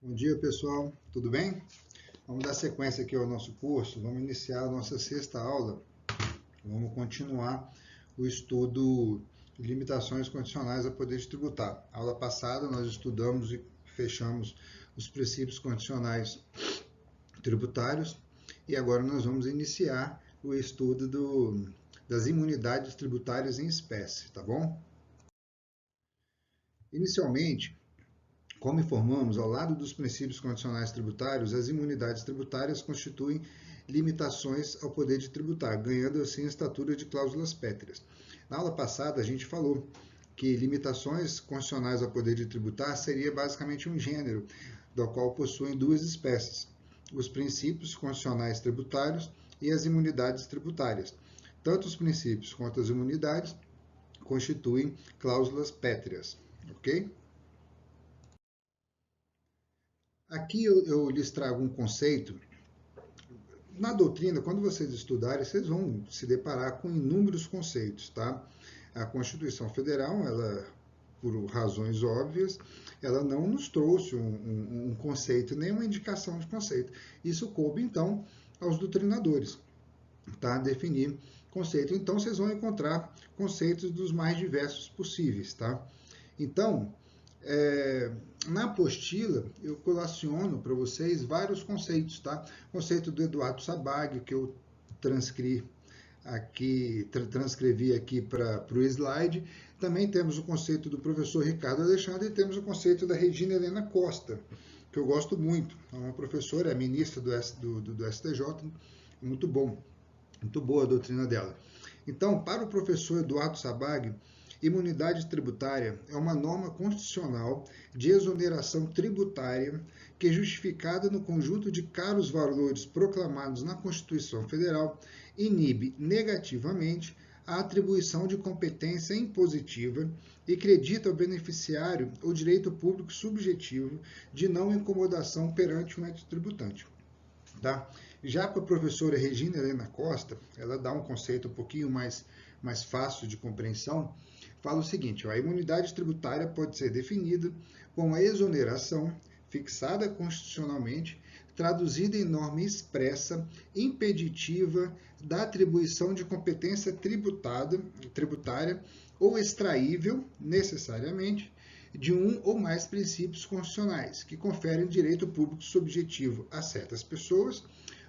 Bom dia, pessoal. Tudo bem? Vamos dar sequência aqui ao nosso curso. Vamos iniciar a nossa sexta aula. Vamos continuar o estudo de limitações condicionais a poder tributar. A aula passada nós estudamos e fechamos os princípios condicionais tributários e agora nós vamos iniciar o estudo das imunidades tributárias em espécie, tá bom? Inicialmente, como informamos, ao lado dos princípios condicionais tributários, as imunidades tributárias constituem limitações ao poder de tributar, ganhando assim a estatura de cláusulas pétreas. Na aula passada, a gente falou que limitações condicionais ao poder de tributar seria basicamente um gênero, do qual possuem duas espécies, os princípios condicionais tributários e as imunidades tributárias. Tanto os princípios quanto as imunidades constituem cláusulas pétreas, ok? Aqui eu lhes trago um conceito. Na doutrina, quando vocês estudarem, vocês vão se deparar com inúmeros conceitos, tá? A Constituição Federal, ela, por razões óbvias, ela não nos trouxe um conceito, nem uma indicação de conceito. Isso coube, então, aos doutrinadores, tá? Definir conceito. Então, vocês vão encontrar conceitos dos mais diversos possíveis, tá? Então, na apostila, eu colaciono para vocês vários conceitos, tá? O conceito do Eduardo Sabag, que eu transcrevi aqui para o slide. Também temos o conceito do professor Ricardo Alexandre e temos o conceito da Regina Helena Costa, que eu gosto muito. É uma professora, é ministra do STJ, muito bom, muito boa a doutrina dela. Então, para o professor Eduardo Sabag, imunidade tributária é uma norma constitucional de exoneração tributária que é justificada no conjunto de caros valores proclamados na Constituição Federal, inibe negativamente a atribuição de competência impositiva e acredita ao beneficiário o direito público subjetivo de não incomodação perante o ente tributante. Tá? Já para a professora Regina Helena Costa, ela dá um conceito um pouquinho mais fácil de compreensão, fala o seguinte: a imunidade tributária pode ser definida como a exoneração fixada constitucionalmente, traduzida em norma expressa, impeditiva da atribuição de competência tributária ou extraível, necessariamente, de um ou mais princípios constitucionais, que conferem direito público subjetivo a certas pessoas,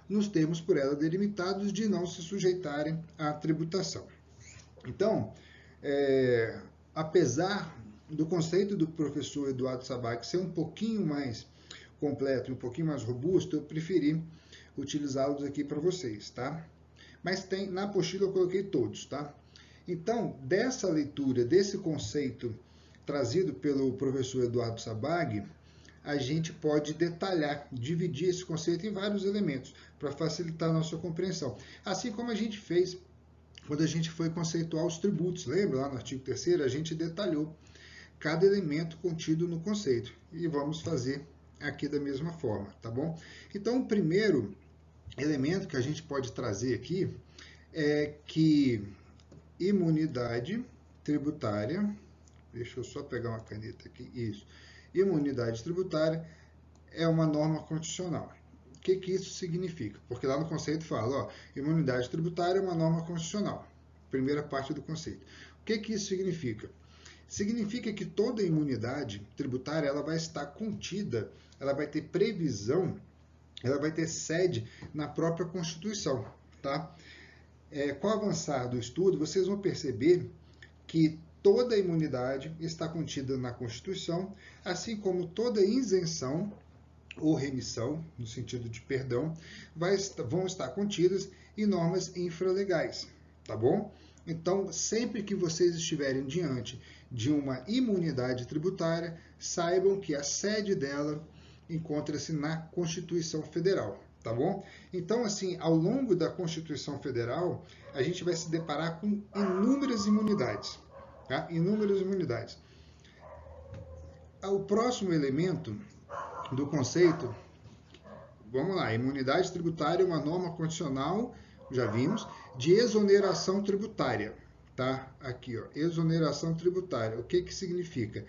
nos termos por ela delimitados, de não se sujeitarem à tributação. Então, apesar do conceito do professor Eduardo Sabag ser um pouquinho mais completo, um pouquinho mais robusto, eu preferi utilizá-los aqui para vocês, tá? Mas na apostila eu coloquei todos, tá? Então, dessa leitura, desse conceito trazido pelo professor Eduardo Sabag, a gente pode detalhar, dividir esse conceito em vários elementos, para facilitar a nossa compreensão. Assim como a gente fez quando a gente foi conceituar os tributos. Lembra lá no artigo 3º? A gente detalhou cada elemento contido no conceito. E vamos fazer aqui da mesma forma, tá bom? Então, o primeiro elemento que a gente pode trazer aqui é que imunidade tributária, deixa eu só pegar uma caneta aqui, isso, imunidade tributária é uma norma constitucional. O que isso significa? Porque lá no conceito fala, imunidade tributária é uma norma constitucional. Primeira parte do conceito. O que isso significa? Significa que toda imunidade tributária ela vai estar contida, ela vai ter previsão, ela vai ter sede na própria Constituição, tá? Com o avançar do estudo, vocês vão perceber que toda imunidade está contida na Constituição, assim como toda isenção ou remissão, no sentido de perdão, vão estar contidas em normas infralegais, tá bom? Então, sempre que vocês estiverem diante de uma imunidade tributária, saibam que a sede dela encontra-se na Constituição Federal, tá bom? Então, assim, ao longo da Constituição Federal, a gente vai se deparar com inúmeras imunidades, tá? Inúmeras imunidades. O próximo elemento do conceito, vamos lá, imunidade tributária é uma norma condicional, já vimos, de exoneração tributária, tá? Aqui, exoneração tributária. O que significa?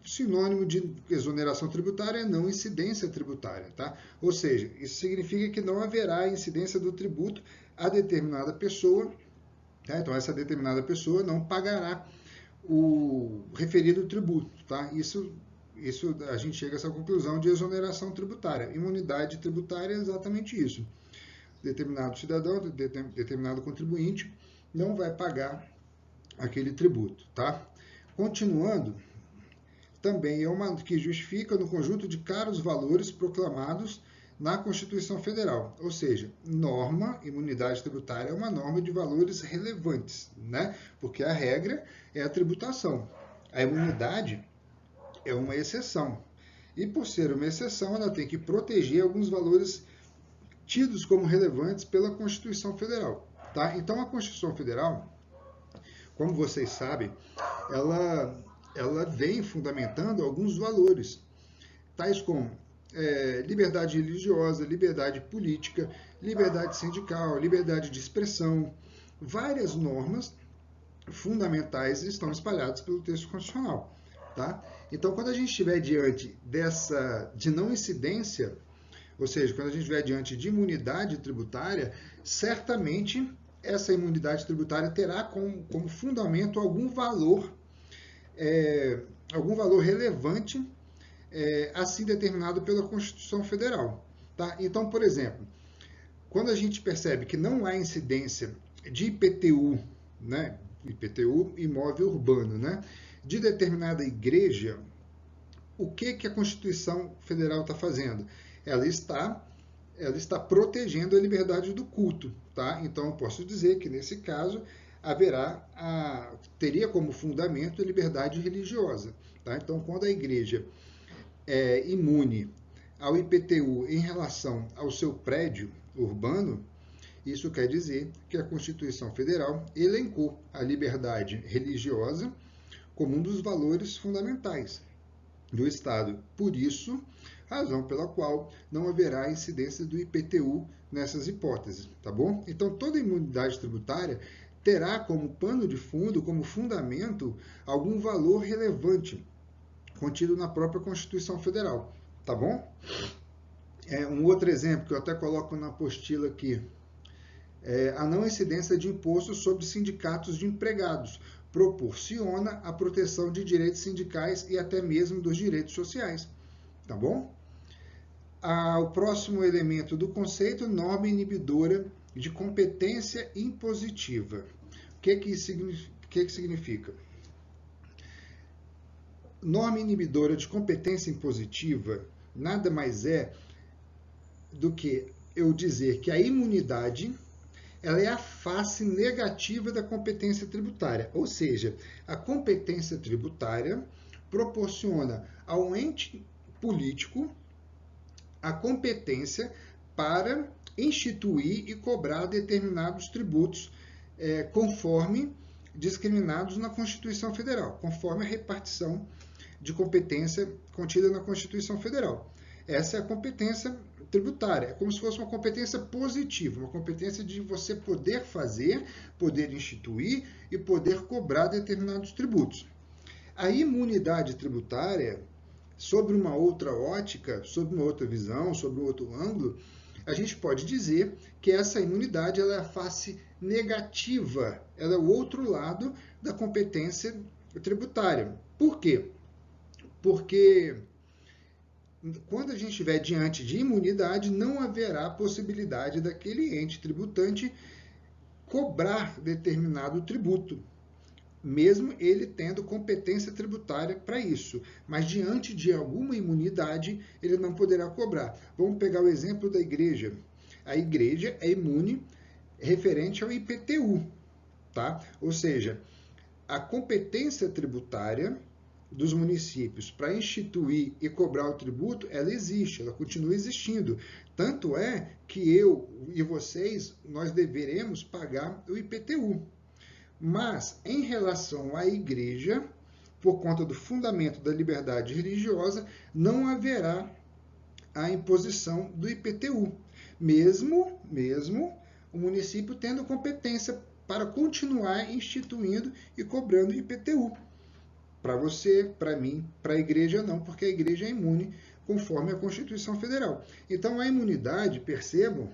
sinônimo de exoneração tributária é não incidência tributária, tá? Ou seja, isso significa que não haverá incidência do tributo a determinada pessoa, tá? Então essa determinada pessoa não pagará o referido tributo, tá? Isso a gente chega a essa conclusão de exoneração tributária. Imunidade tributária é exatamente isso. Determinado cidadão, determinado contribuinte não vai pagar aquele tributo, tá? Continuando, também é uma que justifica no conjunto de caros valores proclamados na Constituição Federal. Ou seja, norma, imunidade tributária é uma norma de valores relevantes, né? Porque a regra é a tributação. A imunidade é uma exceção. E por ser uma exceção, ela tem que proteger alguns valores tidos como relevantes pela Constituição Federal, tá? Então a Constituição Federal, como vocês sabem, ela vem fundamentando alguns valores, tais como liberdade religiosa, liberdade política, liberdade sindical, liberdade de expressão. Várias normas fundamentais estão espalhadas pelo texto constitucional, tá? Então, quando a gente estiver diante de não incidência, ou seja, quando a gente estiver diante de imunidade tributária, certamente essa imunidade tributária terá como fundamento algum valor relevante assim determinado pela Constituição Federal. Tá? Então, por exemplo, quando a gente percebe que não há incidência de IPTU, né, IPTU, imóvel urbano, né, de determinada igreja, o que a Constituição Federal está fazendo? Ela está protegendo a liberdade do culto. Tá? Então, eu posso dizer que, nesse caso, teria como fundamento a liberdade religiosa. Tá? Então, quando a igreja é imune ao IPTU em relação ao seu prédio urbano, isso quer dizer que a Constituição Federal elencou a liberdade religiosa como um dos valores fundamentais do Estado. Por isso, razão pela qual não haverá incidência do IPTU nessas hipóteses, tá bom? Então, toda imunidade tributária terá como pano de fundo, como fundamento, algum valor relevante contido na própria Constituição Federal, tá bom? Um outro exemplo que eu até coloco na apostila aqui, a não incidência de imposto sobre sindicatos de empregados proporciona a proteção de direitos sindicais e até mesmo dos direitos sociais, tá bom? O próximo elemento do conceito, norma inibidora de competência impositiva. O que significa? Norma inibidora de competência impositiva nada mais é do que eu dizer que a imunidade ela é a face negativa da competência tributária, ou seja, a competência tributária proporciona ao ente político a competência para instituir e cobrar determinados tributos conforme discriminados na Constituição Federal, conforme a repartição de competência contida na Constituição Federal. Essa é a competência tributária, é como se fosse uma competência positiva, uma competência de você poder fazer, poder instituir e poder cobrar determinados tributos. A imunidade tributária, sobre uma outra ótica, sobre uma outra visão, sobre um outro ângulo, a gente pode dizer que essa imunidade ela é a face negativa, ela é o outro lado da competência tributária. Por quê? Porque quando a gente estiver diante de imunidade, não haverá possibilidade daquele ente tributante cobrar determinado tributo, mesmo ele tendo competência tributária para isso. Mas diante de alguma imunidade, ele não poderá cobrar. Vamos pegar o exemplo da igreja. A igreja é imune referente ao IPTU, tá? Ou seja, a competência tributária dos municípios para instituir e cobrar o tributo, ela existe, ela continua existindo. Tanto é que eu e vocês, nós deveremos pagar o IPTU. Mas, em relação à igreja, por conta do fundamento da liberdade religiosa, não haverá a imposição do IPTU, mesmo o município tendo competência para continuar instituindo e cobrando IPTU. Para você, para mim, para a igreja não, porque a igreja é imune conforme a Constituição Federal. Então a imunidade, percebam,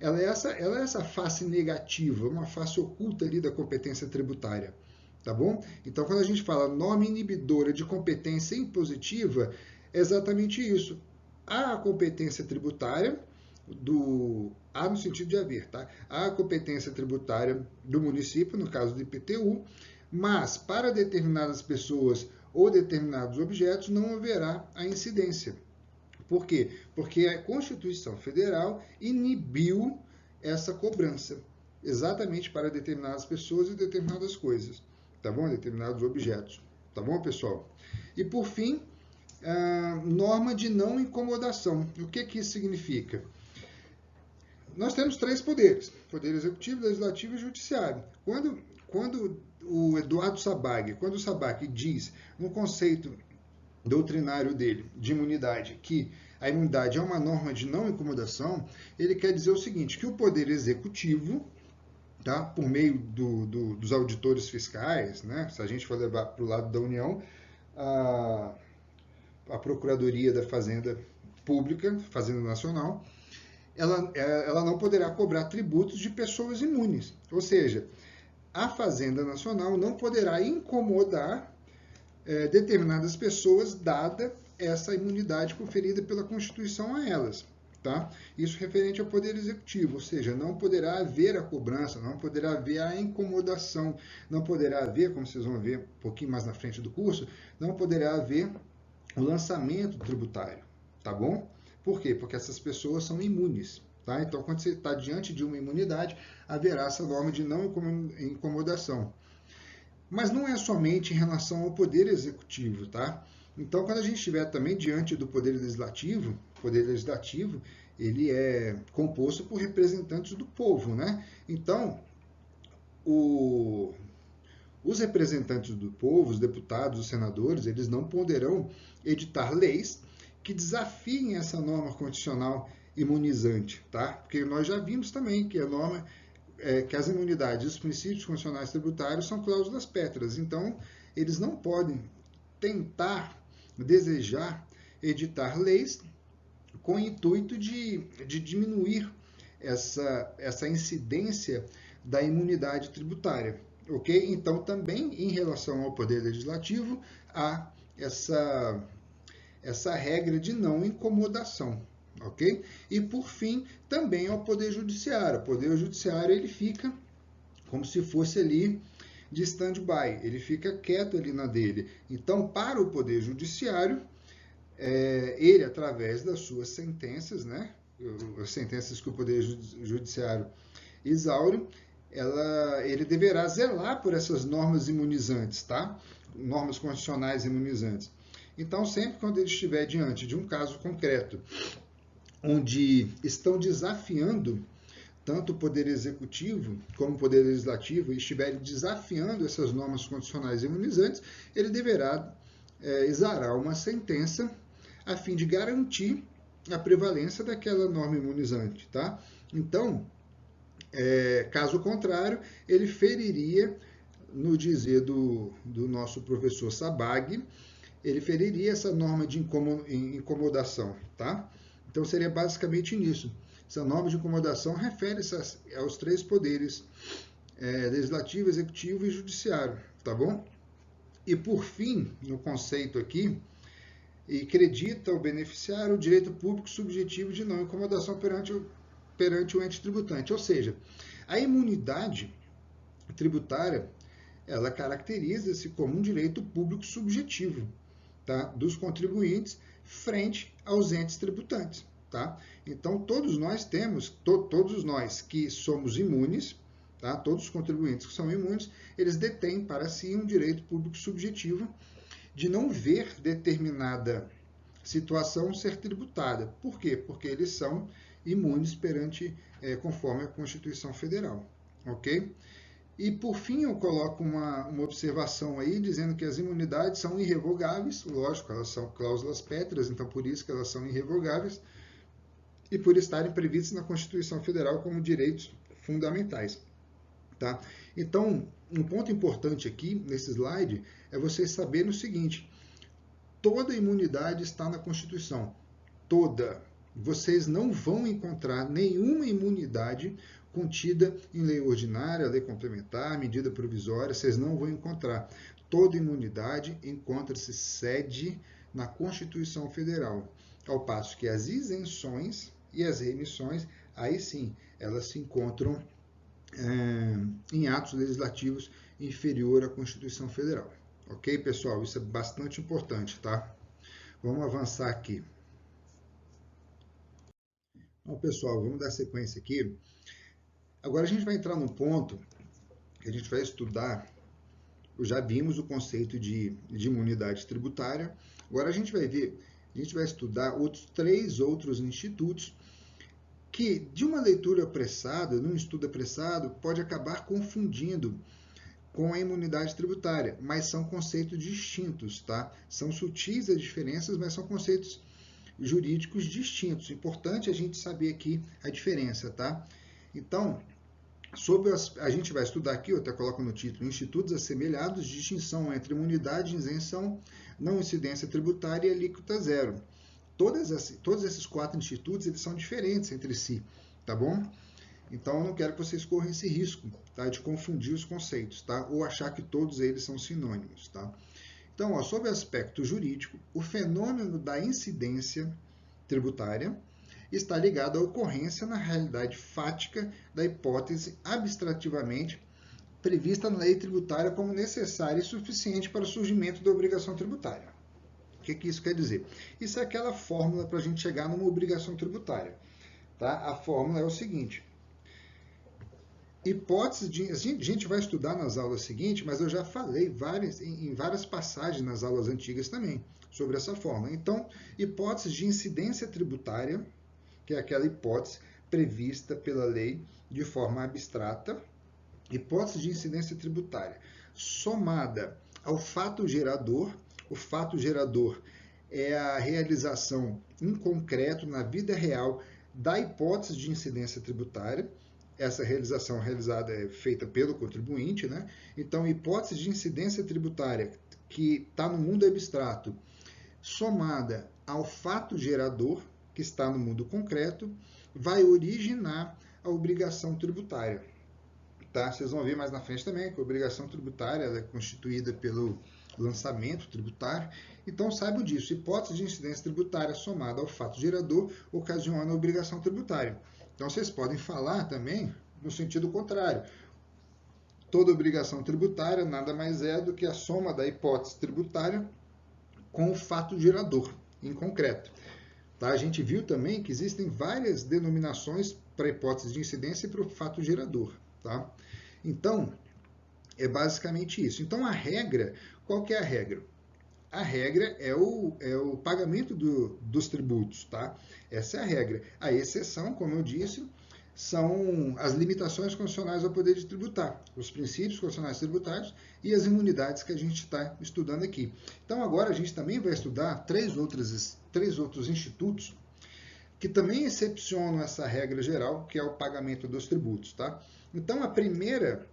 ela é essa face negativa, uma face oculta ali da competência tributária. Tá bom? Então, quando a gente fala norma inibidora de competência impositiva, é exatamente isso. Há a competência tributária há no sentido de haver, tá? Há a competência tributária do município, no caso do IPTU, mas para determinadas pessoas ou determinados objetos não haverá a incidência. Por quê? Porque a Constituição Federal inibiu essa cobrança, exatamente para determinadas pessoas e determinadas coisas, tá bom? Determinados objetos, tá bom, pessoal? E por fim, a norma de não incomodação. O que isso significa? Nós temos 3 poderes: poder executivo, legislativo e judiciário. Quando o Eduardo Sabag, quando o Sabag diz no conceito doutrinário dele de imunidade que a imunidade é uma norma de não incomodação, ele quer dizer o seguinte, que o poder executivo, tá, por meio dos auditores fiscais, né, se a gente for levar para o lado da União, a Procuradoria da Fazenda Pública, Fazenda Nacional, ela não poderá cobrar tributos de pessoas imunes. Ou seja, a Fazenda Nacional não poderá incomodar determinadas pessoas, dada essa imunidade conferida pela Constituição a elas. Tá? Isso referente ao Poder Executivo, ou seja, não poderá haver a cobrança, não poderá haver a incomodação, não poderá haver, como vocês vão ver um pouquinho mais na frente do curso, não poderá haver o lançamento tributário, tá bom? Por quê? Porque essas pessoas são imunes, tá? Então, quando você está diante de uma imunidade, haverá essa norma de não incomodação. Mas não é somente em relação ao Poder Executivo, tá? Então, quando a gente estiver também diante do Poder Legislativo, ele é composto por representantes do povo, né? Então, os representantes do povo, os deputados, os senadores, eles não poderão editar leis que desafiem essa norma constitucional imunizante, tá? Porque nós já vimos também que a norma, que as imunidades e os princípios constitucionais tributários são cláusulas pétreas, então eles não podem tentar, desejar editar leis com o intuito de diminuir essa incidência da imunidade tributária. Ok? Então, também em relação ao Poder Legislativo, há essa regra de não incomodação. Ok? E, por fim, também ao Poder Judiciário. O Poder Judiciário ele fica como se fosse ali de stand-by, ele fica quieto ali na dele. Então, para o Poder Judiciário, ele, através das suas sentenças, né, as sentenças que o Poder Judiciário exaure, ele deverá zelar por essas normas imunizantes, tá? Normas constitucionais imunizantes. Então, sempre quando ele estiver diante de um caso concreto, onde estão desafiando tanto o Poder Executivo como o Poder Legislativo, e estiverem desafiando essas normas constitucionais imunizantes, ele deverá exarar uma sentença a fim de garantir a prevalência daquela norma imunizante, tá? Então, caso contrário, ele feriria, no dizer do nosso professor Sabag, ele feriria essa norma de incomodação, tá? Então, seria basicamente nisso. Essa norma de incomodação refere-se aos 3 poderes, legislativo, executivo e judiciário, tá bom? E, por fim, no conceito aqui, e acredita ao beneficiário o direito público subjetivo de não incomodação perante o ente tributante. Ou seja, a imunidade tributária, ela caracteriza-se como um direito público subjetivo, tá, dos contribuintes frente aos entes tributantes. Tá? Então, todos nós que somos imunes, tá? Todos os contribuintes que são imunes, eles detêm para si um direito público subjetivo de não ver determinada situação ser tributada. Por quê? Porque eles são imunes conforme a Constituição Federal. Ok? E, por fim, eu coloco uma observação aí, dizendo que as imunidades são irrevogáveis, lógico, elas são cláusulas pétreas, então por isso que elas são irrevogáveis, e por estarem previstas na Constituição Federal como direitos fundamentais. tá? Então, um ponto importante aqui nesse slide é vocês saberem o seguinte: toda imunidade está na Constituição, toda. Vocês não vão encontrar nenhuma imunidade contida em lei ordinária, lei complementar, medida provisória, vocês não vão encontrar. Toda imunidade encontra-se sede na Constituição Federal, ao passo que as isenções e as remissões, aí sim, elas se encontram em atos legislativos inferior à Constituição Federal. Ok, pessoal? Isso é bastante importante, tá? Vamos avançar aqui. Bom, pessoal, vamos dar sequência aqui. Agora a gente vai entrar num ponto que a gente vai estudar. Já vimos o conceito de imunidade tributária. Agora a gente vai estudar três outros institutos que, de uma leitura apressada, num estudo apressado, pode acabar confundindo com a imunidade tributária, mas são conceitos distintos, tá? São sutis as diferenças, mas são conceitos jurídicos distintos. Importante a gente saber aqui a diferença, tá? Então, a gente vai estudar aqui, eu até coloco no título, institutos assemelhados, distinção entre imunidade, isenção, não incidência tributária e alíquota zero. Todos esses 4 institutos, eles são diferentes entre si, tá bom? Então, eu não quero que vocês corram esse risco, tá, de confundir os conceitos, tá? Ou achar que todos eles são sinônimos, tá? Então, ó, sobre o aspecto jurídico, o fenômeno da incidência tributária está ligado à ocorrência na realidade fática da hipótese abstrativamente prevista na lei tributária como necessária e suficiente para o surgimento da obrigação tributária. O que isso quer dizer? Isso é aquela fórmula para a gente chegar numa obrigação tributária. Tá? A fórmula é o seguinte: a gente vai estudar nas aulas seguintes, mas eu já falei em várias passagens nas aulas antigas também sobre essa fórmula. Então, hipótese de incidência tributária, que é aquela hipótese prevista pela lei de forma abstrata, hipótese de incidência tributária somada ao fato gerador. O fato gerador é a realização em concreto, na vida real, da hipótese de incidência tributária. Essa realização é feita pelo contribuinte, né? Então, hipótese de incidência tributária que está no mundo abstrato, somada ao fato gerador, que está no mundo concreto, vai originar a obrigação tributária. Tá? Vocês vão ver mais na frente também que a obrigação tributária é constituída pelo lançamento tributário. Então, saibam disso. Hipótese de incidência tributária somada ao fato gerador ocasiona a obrigação tributária. Então, vocês podem falar também no sentido contrário. Toda obrigação tributária nada mais é do que a soma da hipótese tributária com o fato gerador, em concreto. Tá? A gente viu também que existem várias denominações para a hipótese de incidência e para o fato gerador. Tá? Então, é basicamente isso. Então, a regra, qual que é a regra? A regra é o pagamento dos tributos, tá? Essa é a regra. A exceção, como eu disse, são as limitações constitucionais ao poder de tributar, os princípios constitucionais tributários e as imunidades que a gente está estudando aqui. Então, agora a gente também vai estudar três outros institutos que também excepcionam essa regra geral, que é o pagamento dos tributos, tá? Então, a primeira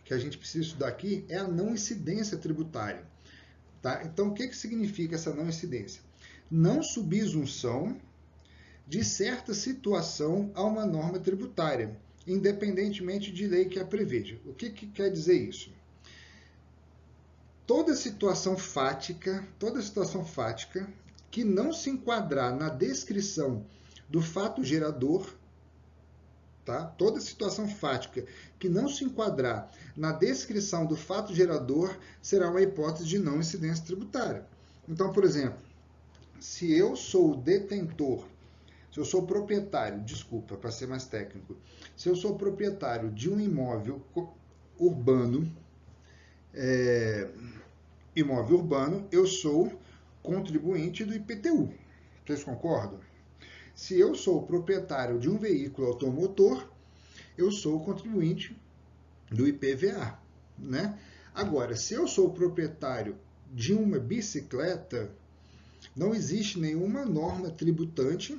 que a gente precisa estudar aqui é a não incidência tributária. Tá? Então, o que significa essa não incidência? Não subsunção de certa situação a uma norma tributária, independentemente de lei que a preveja. O que quer dizer isso? Toda situação fática que não se enquadrar na descrição do fato gerador, tá? Toda situação fática que não se enquadrar na descrição do fato gerador será uma hipótese de não incidência tributária. Então, por exemplo, se eu sou detentor, se eu sou proprietário, desculpa, para ser mais técnico, se eu sou proprietário de um imóvel urbano, eu sou contribuinte do IPTU. Vocês concordam? Se eu sou proprietário de um veículo automotor, eu sou contribuinte do IPVA, né? Agora, se eu sou proprietário de uma bicicleta, não existe nenhuma norma tributante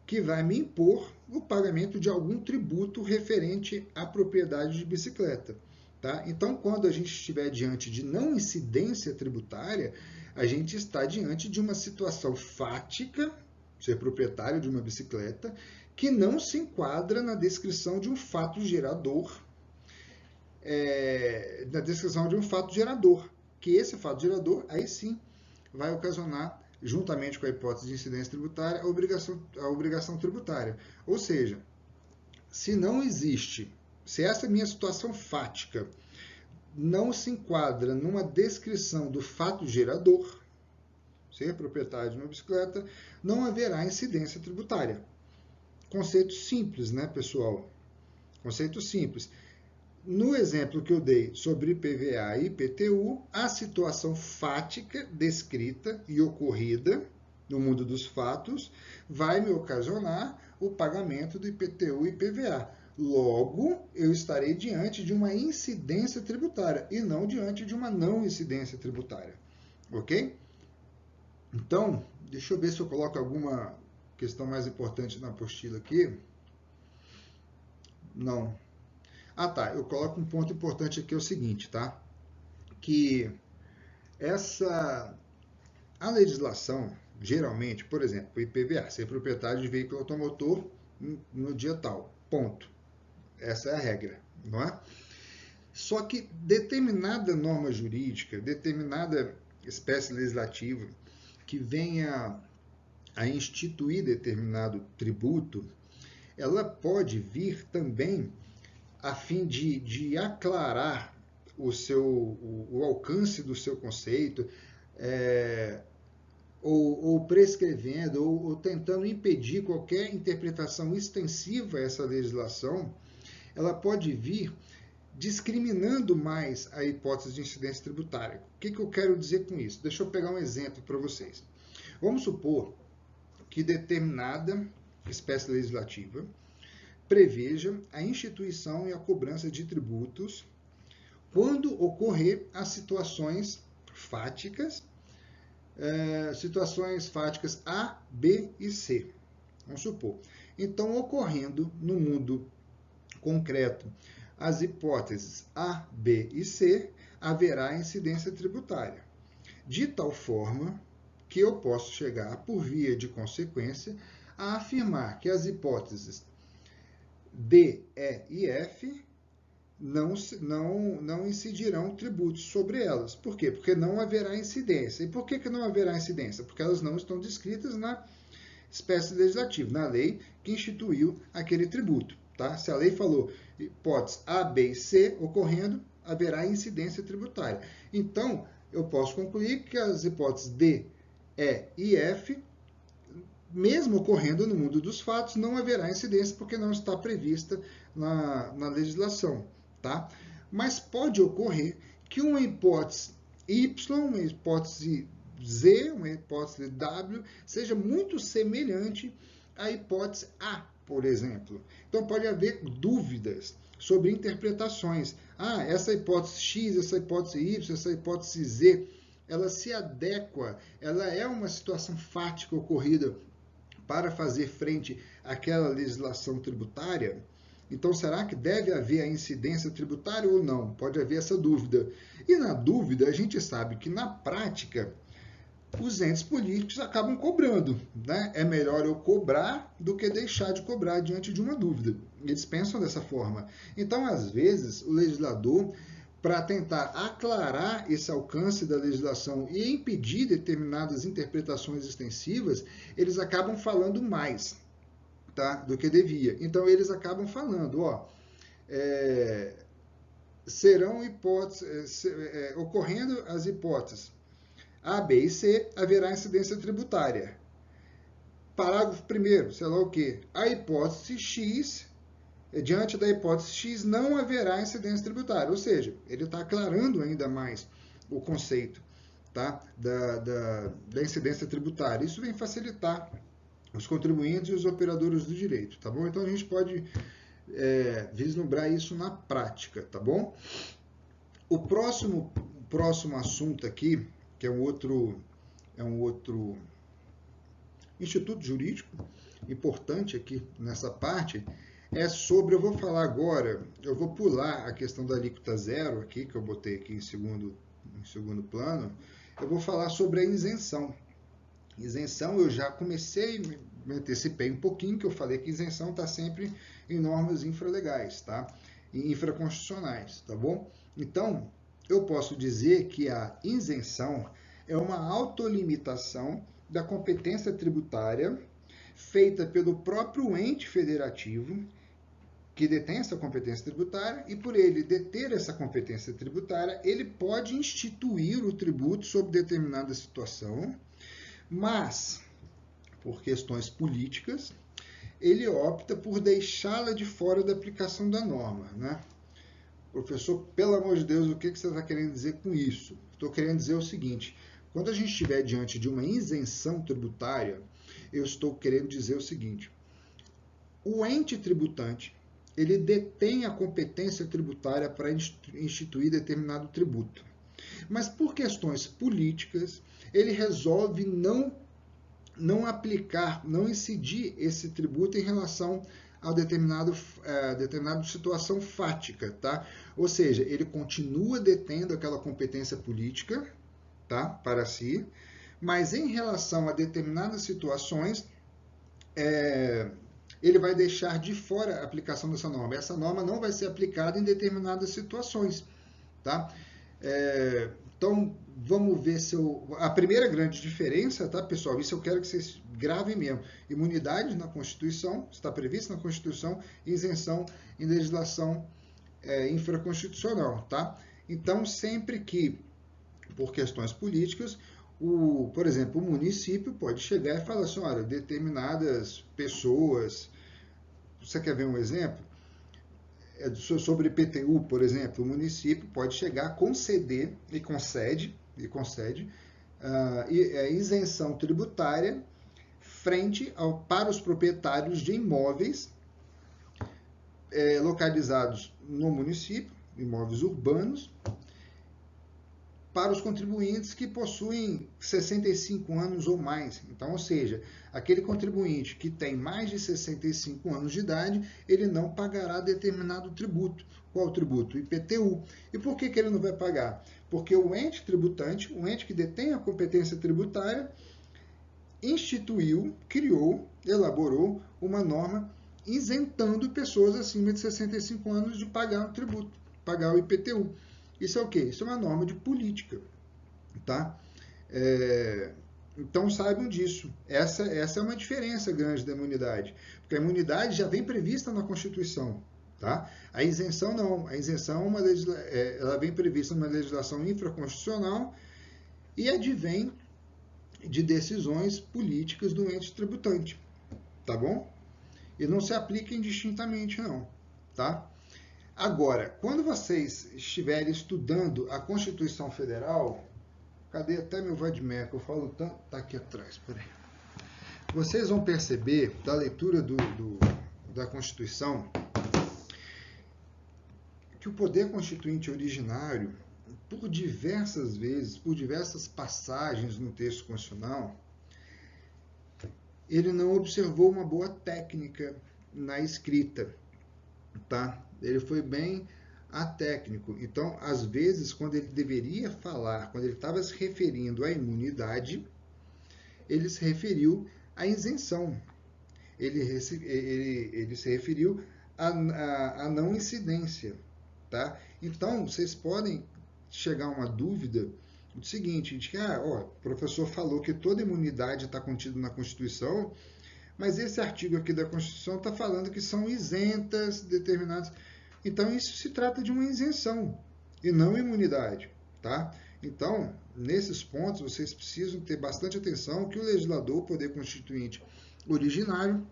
que vai me impor o pagamento de algum tributo referente à propriedade de bicicleta. Tá? Então, quando a gente estiver diante de não incidência tributária, a gente está diante de uma situação fática, ser proprietário de uma bicicleta, que não se enquadra na descrição de um fato gerador, que esse fato gerador, aí sim, vai ocasionar, juntamente com a hipótese de incidência tributária, a obrigação tributária. Ou seja, se essa minha situação fática não se enquadra numa descrição do fato gerador, ser proprietário de uma bicicleta, não haverá incidência tributária. Conceito simples, né, pessoal? Conceito simples. No exemplo que eu dei sobre IPVA e IPTU, a situação fática descrita e ocorrida no mundo dos fatos vai me ocasionar o pagamento do IPTU e IPVA. Logo, eu estarei diante de uma incidência tributária e não diante de uma não incidência tributária. Ok? Então, deixa eu ver se eu coloco alguma questão mais importante na apostila aqui. Não. Ah, tá. Eu coloco um ponto importante aqui, é o seguinte, tá? Que a legislação, geralmente, por exemplo, o IPVA, ser proprietário de veículo automotor no dia tal. Ponto. Essa é a regra, não é? Só que determinada norma jurídica, determinada espécie legislativa que venha a instituir determinado tributo, ela pode vir também a fim de aclarar o alcance do seu conceito, ou prescrevendo, ou tentando impedir qualquer interpretação extensiva a essa legislação, ela pode vir discriminando mais a hipótese de incidência tributária. O que eu quero dizer com isso? Deixa eu pegar um exemplo para vocês. Vamos supor que determinada espécie legislativa preveja a instituição e a cobrança de tributos quando ocorrer as situações fáticas A, B e C. Vamos supor. Então, ocorrendo no mundo concreto as hipóteses A, B e C, haverá incidência tributária. De tal forma que eu posso chegar, por via de consequência, a afirmar que as hipóteses D, E e F não incidirão tributos sobre elas. Por quê? Porque não haverá incidência. E por que não haverá incidência? Porque elas não estão descritas na espécie legislativa, na lei que instituiu aquele tributo. Tá? Se a lei falou hipóteses A, B e C ocorrendo, haverá incidência tributária. Então, eu posso concluir que as hipóteses D, E e F, mesmo ocorrendo no mundo dos fatos, não haverá incidência porque não está prevista na legislação. Tá? Mas pode ocorrer que uma hipótese Y, uma hipótese Z, uma hipótese W, seja muito semelhante à hipótese A, por exemplo. Então, pode haver dúvidas sobre interpretações. Ah, essa hipótese X, essa hipótese Y, essa hipótese Z, ela se adequa, ela é uma situação fática ocorrida para fazer frente àquela legislação tributária? Então, será que deve haver a incidência tributária ou não? Pode haver essa dúvida. E na dúvida, a gente sabe que na prática, os entes políticos acabam cobrando. Né? É melhor eu cobrar do que deixar de cobrar diante de uma dúvida. Eles pensam dessa forma. Então, às vezes, o legislador, para tentar aclarar esse alcance da legislação e impedir determinadas interpretações extensivas, eles acabam falando mais, tá, do que devia. Então, eles acabam falando, serão hipóteses, ocorrendo as hipóteses A, B e C, haverá incidência tributária. Parágrafo 1º, sei lá o quê. A hipótese X, diante da hipótese X, não haverá incidência tributária. Ou seja, ele está aclarando ainda mais o conceito, tá, da incidência tributária. Isso vem facilitar os contribuintes e os operadores do direito, tá bom? Então, a gente pode vislumbrar isso na prática, tá bom? O próximo assunto aqui, que é um outro Instituto Jurídico, importante aqui nessa parte, é sobre, eu vou falar agora, eu vou pular a questão da alíquota zero aqui, que eu botei aqui em segundo plano, eu vou falar sobre a isenção. Isenção, eu já comecei, me antecipei um pouquinho, que eu falei que isenção está sempre em normas infralegais, tá? E infraconstitucionais, tá bom? Então, eu posso dizer que a isenção é uma autolimitação da competência tributária feita pelo próprio ente federativo que detém essa competência tributária, e por ele deter essa competência tributária, ele pode instituir o tributo sob determinada situação, mas, por questões políticas, ele opta por deixá-la de fora da aplicação da norma, né? Professor, pelo amor de Deus, o que você está querendo dizer com isso? Estou querendo dizer o seguinte, quando a gente estiver diante de uma isenção tributária, eu estou querendo dizer o seguinte, o ente tributante, ele detém a competência tributária para instituir determinado tributo. Mas por questões políticas, ele resolve não aplicar, não incidir esse tributo em relação a determinada situação fática, tá? Ou seja, ele continua detendo aquela competência política, tá? Para si, mas em relação a determinadas situações, ele vai deixar de fora a aplicação dessa norma. Essa norma não vai ser aplicada em determinadas situações, tá? Então, vamos ver se a primeira grande diferença, tá, pessoal? Isso eu quero que vocês gravem mesmo. Imunidade na Constituição, está prevista na Constituição, isenção em legislação infraconstitucional, tá? Então, sempre que, por questões políticas, por exemplo, o município pode chegar e falar assim, olha, determinadas pessoas, você quer ver um exemplo? Sobre IPTU, por exemplo, o município pode chegar a conceder e concede isenção tributária para os proprietários de imóveis localizados no município, imóveis urbanos, para os contribuintes que possuem 65 anos ou mais. Então, ou seja, aquele contribuinte que tem mais de 65 anos de idade, ele não pagará determinado tributo. Qual tributo? IPTU. E por que ele não vai pagar? Porque o ente tributante, o ente que detém a competência tributária, instituiu, criou, elaborou uma norma isentando pessoas acima de 65 anos de pagar o tributo, pagar o IPTU. Isso é o quê? Isso é uma norma de política, tá? Então saibam disso. Essa é uma diferença grande da imunidade, porque a imunidade já vem prevista na Constituição, tá? A isenção não. A isenção ela vem prevista numa legislação infraconstitucional e advém de decisões políticas do ente tributante, tá bom? E não se aplica indistintamente, não, tá? Agora, quando vocês estiverem estudando a Constituição Federal, cadê até meu vademecum? Eu falo tanto, tá aqui atrás, peraí. Vocês vão perceber, da leitura da Constituição, que o poder constituinte originário, por diversas vezes, por diversas passagens no texto constitucional, ele não observou uma boa técnica na escrita, tá? Ele foi bem atécnico. Então, às vezes, quando ele deveria falar, quando ele estava se referindo à imunidade, ele se referiu à isenção. Ele se referiu à não incidência, tá? Então, vocês podem chegar a uma dúvida do seguinte, de que, o professor falou que toda imunidade está contida na Constituição, mas esse artigo aqui da Constituição está falando que são isentas determinadas. Então, isso se trata de uma isenção e não imunidade, tá? Então, nesses pontos, vocês precisam ter bastante atenção que o legislador, o poder constituinte originário,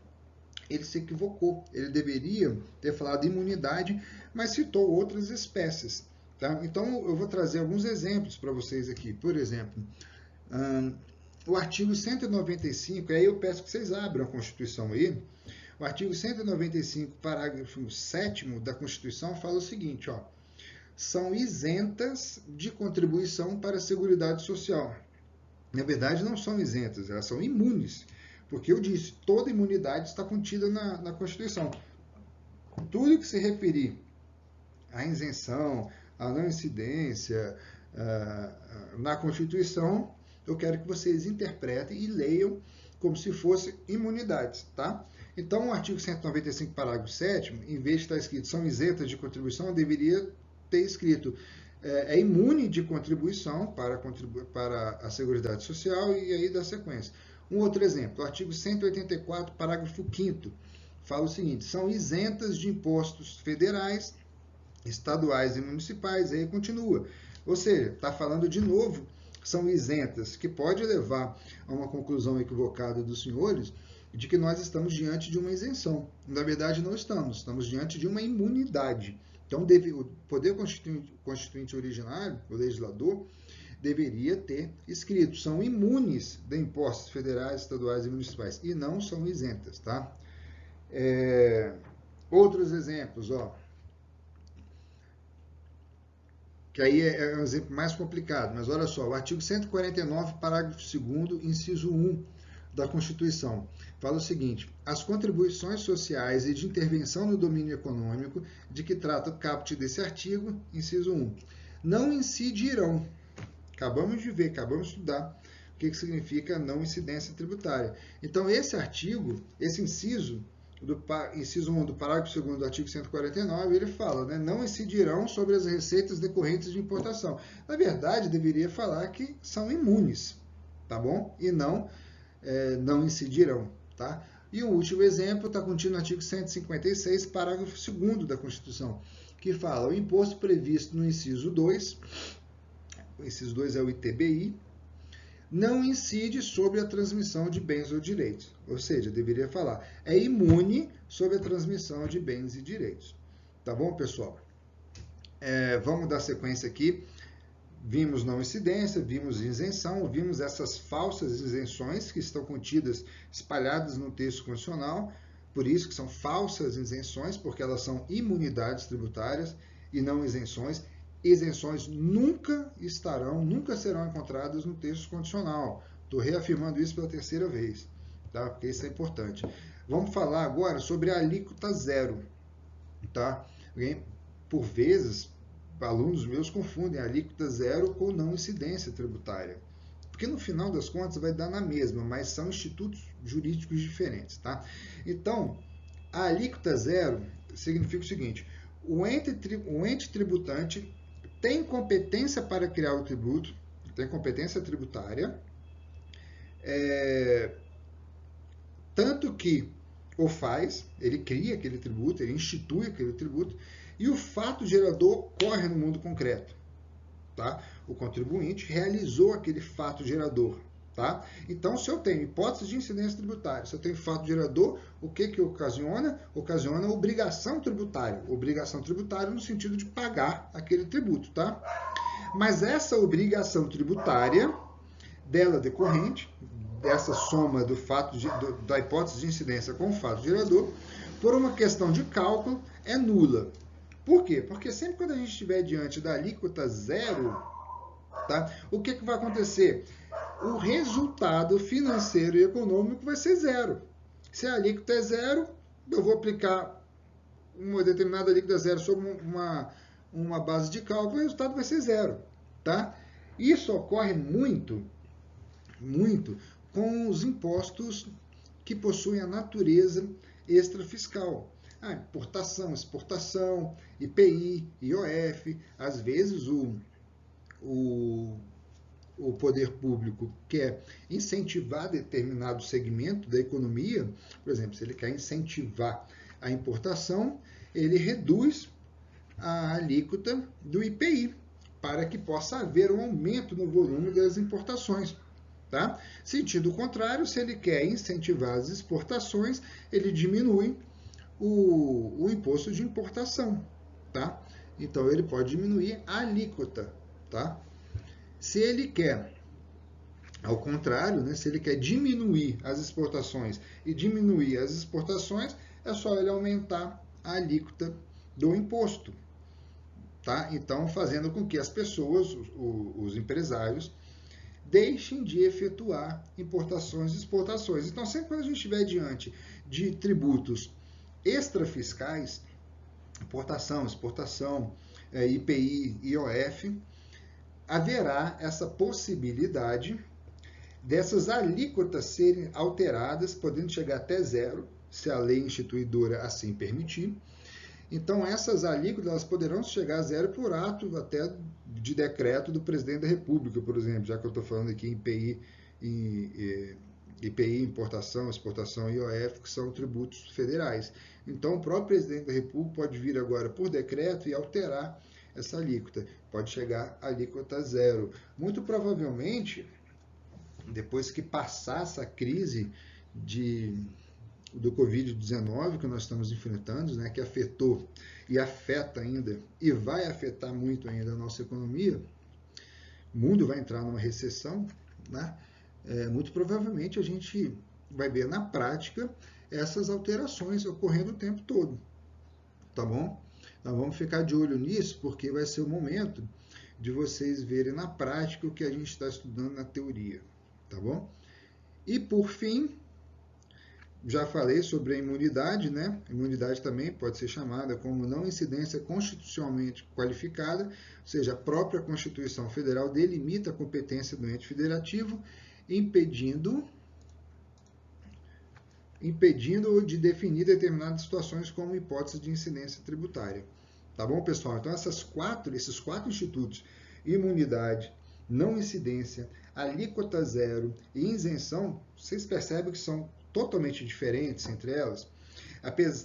ele se equivocou. Ele deveria ter falado imunidade, mas citou outras espécies, tá? Então, eu vou trazer alguns exemplos para vocês aqui. Por exemplo, o artigo 195, aí eu peço que vocês abram a Constituição aí. O artigo 195, parágrafo 7º da Constituição fala o seguinte, são isentas de contribuição para a Seguridade Social. Na verdade, não são isentas, elas são imunes, Porque eu disse, toda imunidade está contida na Constituição. Tudo que se referir à isenção, à não incidência, na Constituição, eu quero que vocês interpretem e leiam como se fossem imunidades, tá? Então, o artigo 195, parágrafo 7º, em vez de estar escrito são isentas de contribuição, deveria ter escrito é imune de contribuição para a Seguridade Social, e aí dá sequência. Um outro exemplo, o artigo 184, parágrafo 5º, fala o seguinte, são isentas de impostos federais, estaduais e municipais, e aí continua. Ou seja, está falando de novo, são isentas, que pode levar a uma conclusão equivocada dos senhores, de que nós estamos diante de uma isenção. Na verdade, não estamos diante de uma imunidade. Então, o poder constituinte originário, o legislador, deveria ter escrito, são imunes de impostos federais, estaduais e municipais, e não são isentas, tá? Outros exemplos, ó, que aí é um exemplo mais complicado, mas olha só, o artigo 149, parágrafo 2º, inciso 1 da Constituição, fala o seguinte, as contribuições sociais e de intervenção no domínio econômico, de que trata o caput desse artigo, inciso 1, não incidirão. Acabamos de ver, acabamos de estudar o que significa não incidência tributária. Então, esse artigo, esse inciso 1 do parágrafo 2º do artigo 149, ele fala, né, não incidirão sobre as receitas decorrentes de importação. Na verdade, deveria falar que são imunes, tá bom? E não incidirão, tá? E o último exemplo está contido no artigo 156, parágrafo 2º da Constituição, que fala, o imposto previsto no inciso 2, o inciso 2 é o ITBI, não incide sobre a transmissão de bens ou direitos. Ou seja, deveria falar, é imune sobre a transmissão de bens e direitos. Tá bom, pessoal? Vamos dar sequência aqui. Vimos não incidência, vimos isenção, vimos essas falsas isenções que estão contidas, espalhadas no texto constitucional, por isso que são falsas isenções, porque elas são imunidades tributárias e não isenções. Isenções nunca serão encontradas no texto constitucional. Estou reafirmando isso pela terceira vez, tá? Porque isso é importante. Vamos falar agora sobre a alíquota zero, tá? Por vezes, alunos meus confundem a alíquota zero com não incidência tributária, porque no final das contas vai dar na mesma, mas são institutos jurídicos diferentes, tá? Então, a alíquota zero significa o seguinte, o ente tributante tem competência para criar o tributo, tem competência tributária, tanto que o faz, ele cria aquele tributo, ele institui aquele tributo, e o fato gerador ocorre no mundo concreto, tá? O contribuinte realizou aquele fato gerador, tá? Então, se eu tenho hipótese de incidência tributária, se eu tenho fato gerador, o que ocasiona? Ocasiona obrigação tributária. Obrigação tributária no sentido de pagar aquele tributo, tá? Mas essa obrigação tributária, dela decorrente, dessa soma da hipótese de incidência com o fato gerador, por uma questão de cálculo, é nula. Por quê? Porque sempre quando a gente estiver diante da alíquota zero, tá? O que vai acontecer? O resultado financeiro e econômico vai ser zero. Se a alíquota é zero, eu vou aplicar uma determinada alíquota zero sobre uma base de cálculo, o resultado vai ser zero, tá? Isso ocorre muito com os impostos que possuem a natureza extrafiscal. Importação, exportação, IPI, IOF, às vezes o poder público quer incentivar determinado segmento da economia, por exemplo, se ele quer incentivar a importação, ele reduz a alíquota do IPI, para que possa haver um aumento no volume das importações. Tá? Sentido contrário, se ele quer incentivar as exportações, ele diminui o imposto de importação, tá? Então, ele pode diminuir a alíquota, tá? Se ele quer, ao contrário, né, se ele quer diminuir as exportações e diminuir as exportações, é só ele aumentar a alíquota do imposto, tá? Então, fazendo com que as pessoas, os empresários, deixem de efetuar importações e exportações. Então, sempre quando a gente estiver diante de tributos extrafiscais, importação, exportação, IPI, IOF, haverá essa possibilidade dessas alíquotas serem alteradas, podendo chegar até zero, se a lei instituidora assim permitir. Então, essas alíquotas elas poderão chegar a zero por ato até de decreto do presidente da República, por exemplo, já que eu estou falando aqui em IPI, importação, exportação e IOF, que são tributos federais. Então, o próprio presidente da República pode vir agora por decreto e alterar essa alíquota. Pode chegar a alíquota zero. Muito provavelmente, depois que passar essa crise do Covid-19 que nós estamos enfrentando, né, que afetou e afeta ainda, e vai afetar muito ainda a nossa economia, o mundo vai entrar numa recessão, né? Muito provavelmente a gente vai ver na prática essas alterações ocorrendo o tempo todo, tá bom? Então vamos ficar de olho nisso, porque vai ser o momento de vocês verem na prática o que a gente está estudando na teoria, tá bom? E por fim, já falei sobre a imunidade, né? A imunidade também pode ser chamada como não incidência constitucionalmente qualificada, ou seja, a própria Constituição Federal delimita a competência do ente federativo, impedindo de definir determinadas situações como hipótese de incidência tributária. Tá bom, pessoal? Então, esses quatro institutos, imunidade, não incidência, alíquota zero e isenção, vocês percebem que são totalmente diferentes entre elas?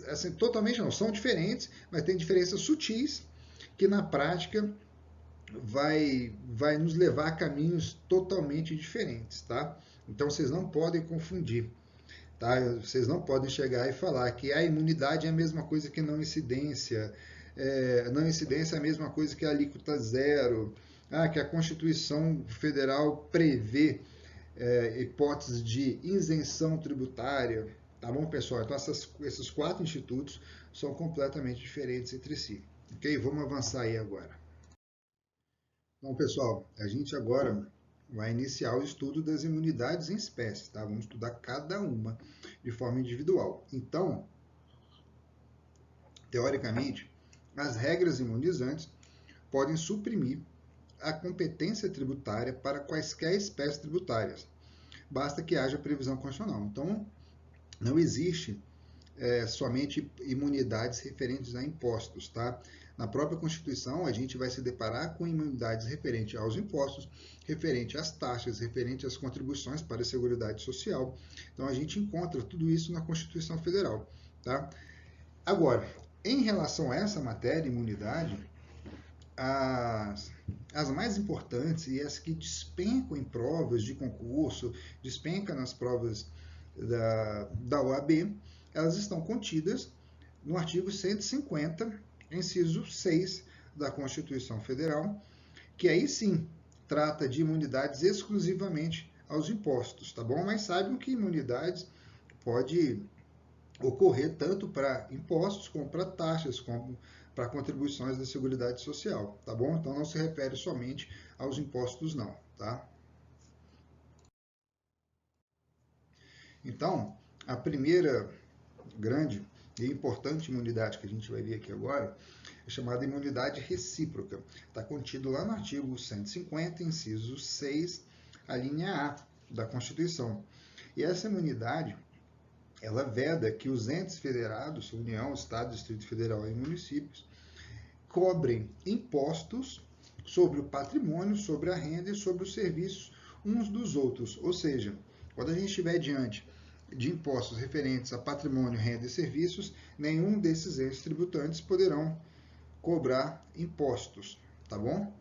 Assim, totalmente não, são diferentes, mas tem diferenças sutis que na prática vai nos levar a caminhos totalmente diferentes, tá? Então vocês não podem confundir, tá? Vocês não podem chegar e falar que a imunidade é a mesma coisa que não incidência, não incidência é a mesma coisa que a alíquota zero, que a Constituição Federal prevê hipótese de isenção tributária, tá bom, pessoal? Então esses quatro institutos são completamente diferentes entre si, ok? Vamos avançar aí agora. Bom, pessoal, a gente agora vai iniciar o estudo das imunidades em espécie, tá? Vamos estudar cada uma de forma individual. Então, teoricamente, as regras imunizantes podem suprimir a competência tributária para quaisquer espécies tributárias. Basta que haja previsão constitucional. Então, não existe somente imunidades referentes a impostos, tá? Na própria Constituição, a gente vai se deparar com imunidades referentes aos impostos, referente às taxas, referente às contribuições para a Seguridade Social. Então, a gente encontra tudo isso na Constituição Federal, tá? Agora, em relação a essa matéria, imunidade, as mais importantes e as que despencam em provas de concurso, despencam nas provas da OAB, elas estão contidas no artigo 150, inciso 6 da Constituição Federal, que aí sim trata de imunidades exclusivamente aos impostos, tá bom? Mas saibam que imunidades pode ocorrer tanto para impostos, como para taxas, como para contribuições da Seguridade Social, tá bom? Então não se refere somente aos impostos não, tá? Então, a primeira grande e importante imunidade que a gente vai ver aqui agora é chamada imunidade recíproca. Está contido lá no artigo 150, inciso 6, a linha A da Constituição. E essa imunidade, ela veda que os entes federados, União, Estado, Distrito Federal e municípios, cobrem impostos sobre o patrimônio, sobre a renda e sobre os serviços uns dos outros. Ou seja, quando a gente estiver diante de impostos referentes a patrimônio, renda e serviços, nenhum desses entes tributantes poderão cobrar impostos, tá bom?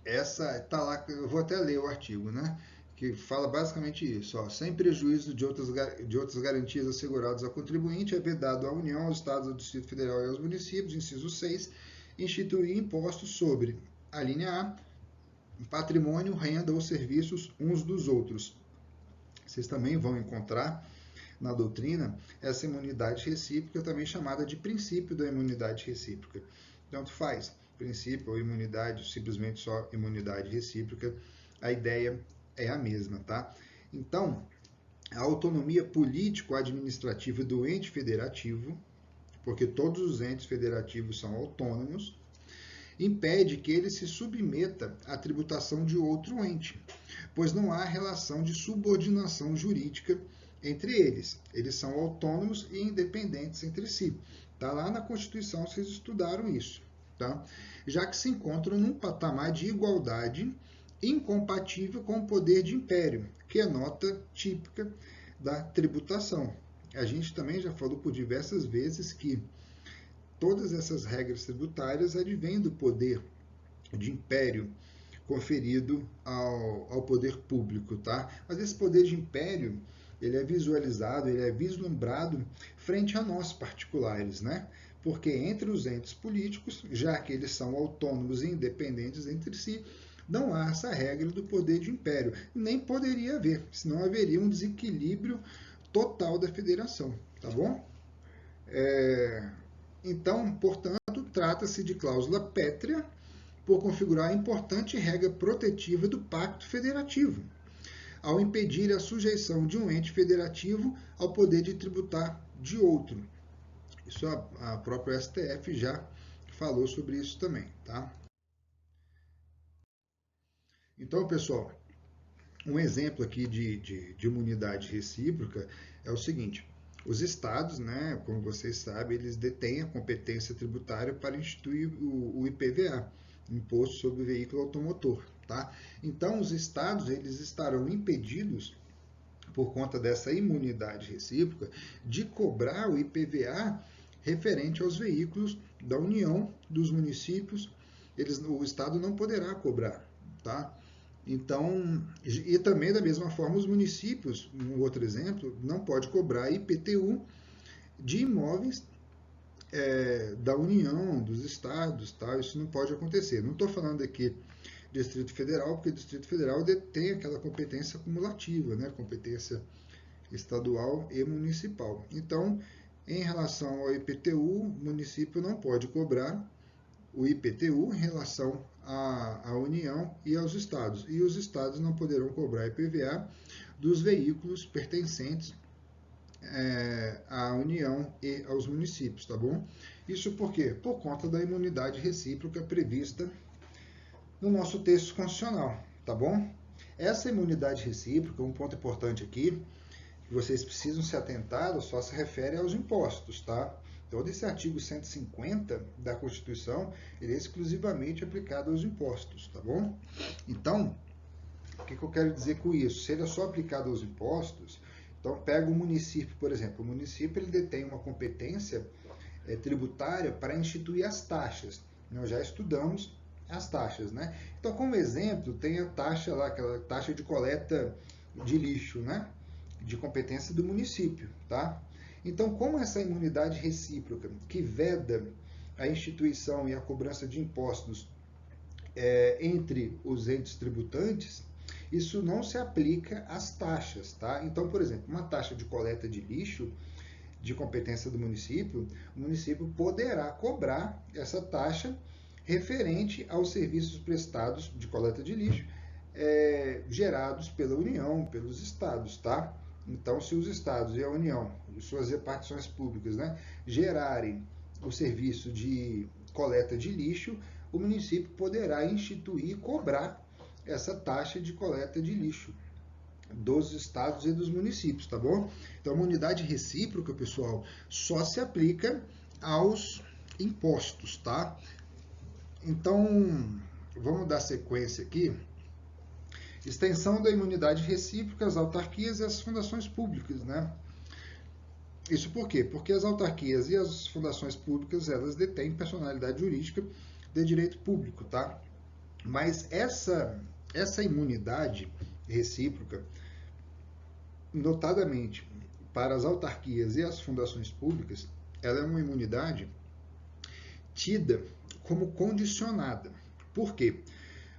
Essa tá lá, eu vou até ler o artigo, né? Que fala basicamente isso, ó, sem prejuízo de outras garantias asseguradas ao contribuinte, é vedado à União, aos Estados, ao Distrito Federal e aos municípios, inciso 6, instituir impostos sobre a linha A, patrimônio, renda ou serviços uns dos outros. Vocês também vão encontrar na doutrina essa imunidade recíproca, também chamada de princípio da imunidade recíproca. Tanto faz, princípio ou imunidade, simplesmente só imunidade recíproca, a ideia é a mesma, tá? Então, a autonomia político-administrativa do ente federativo, porque todos os entes federativos são autônomos, impede que ele se submeta à tributação de outro ente, pois não há relação de subordinação jurídica entre eles. Eles são autônomos e independentes entre si. Tá lá na Constituição, vocês estudaram isso, tá? Já que se encontram num patamar de igualdade incompatível com o poder de império, que é nota típica da tributação. A gente também já falou por diversas vezes que todas essas regras tributárias advêm do poder de império conferido ao poder público, tá? Mas esse poder de império, ele é visualizado, ele é vislumbrado frente a nós particulares, né? Porque entre os entes políticos, já que eles são autônomos e independentes entre si, não há essa regra do poder de império. Nem poderia haver, senão haveria um desequilíbrio total da federação, tá bom? Então, portanto, trata-se de cláusula pétrea por configurar a importante regra protetiva do Pacto Federativo, ao impedir a sujeição de um ente federativo ao poder de tributar de outro. Isso a própria STF já falou sobre isso também, tá? Então, pessoal, um exemplo aqui de imunidade recíproca é o seguinte: os estados, né, como vocês sabem, eles detêm a competência tributária para instituir o IPVA, Imposto sobre o Veículo Automotor, tá? Então, os estados, eles estarão impedidos, por conta dessa imunidade recíproca, de cobrar o IPVA referente aos veículos da União, dos municípios. O estado não poderá cobrar, tá? Então, e também da mesma forma os municípios, um outro exemplo, não pode cobrar IPTU de imóveis da União, dos estados, tá? Isso não pode acontecer. Não estou falando aqui Distrito Federal, porque o Distrito Federal detém aquela competência acumulativa, né? Competência estadual e municipal. Então, em relação ao IPTU, o município não pode cobrar o IPTU em relação à União e aos estados. E os estados não poderão cobrar IPVA dos veículos pertencentes à União e aos municípios, tá bom? Isso por quê? Por conta da imunidade recíproca prevista no nosso texto constitucional, tá bom? Essa imunidade recíproca, um ponto importante aqui, que vocês precisam se atentar, só se refere aos impostos, tá? Todo esse artigo 150 da Constituição, ele é exclusivamente aplicado aos impostos, tá bom? Então, o que eu quero dizer com isso? Se ele é só aplicado aos impostos, então pega o município, por exemplo. O município ele detém uma competência tributária para instituir as taxas. Nós já estudamos as taxas, né? Então, como exemplo, tem a taxa lá, aquela taxa de coleta de lixo, né? De competência do município, tá? Então, como essa imunidade recíproca que veda a instituição e a cobrança de impostos entre os entes tributantes, isso não se aplica às taxas, tá? Então, por exemplo, uma taxa de coleta de lixo de competência do município, o município poderá cobrar essa taxa referente aos serviços prestados de coleta de lixo gerados pela União, pelos estados, tá? Então, se os estados e a União, suas repartições públicas, né, gerarem o serviço de coleta de lixo, o município poderá instituir e cobrar essa taxa de coleta de lixo dos estados e dos municípios, tá bom? Então, a imunidade recíproca, pessoal, só se aplica aos impostos, tá? Então, vamos dar sequência aqui. Extensão da imunidade recíproca às autarquias e às fundações públicas, né? Isso por quê? Porque as autarquias e as fundações públicas, elas detêm personalidade jurídica de direito público, tá? Mas essa imunidade recíproca, notadamente para as autarquias e as fundações públicas, ela é uma imunidade tida como condicionada. Por quê?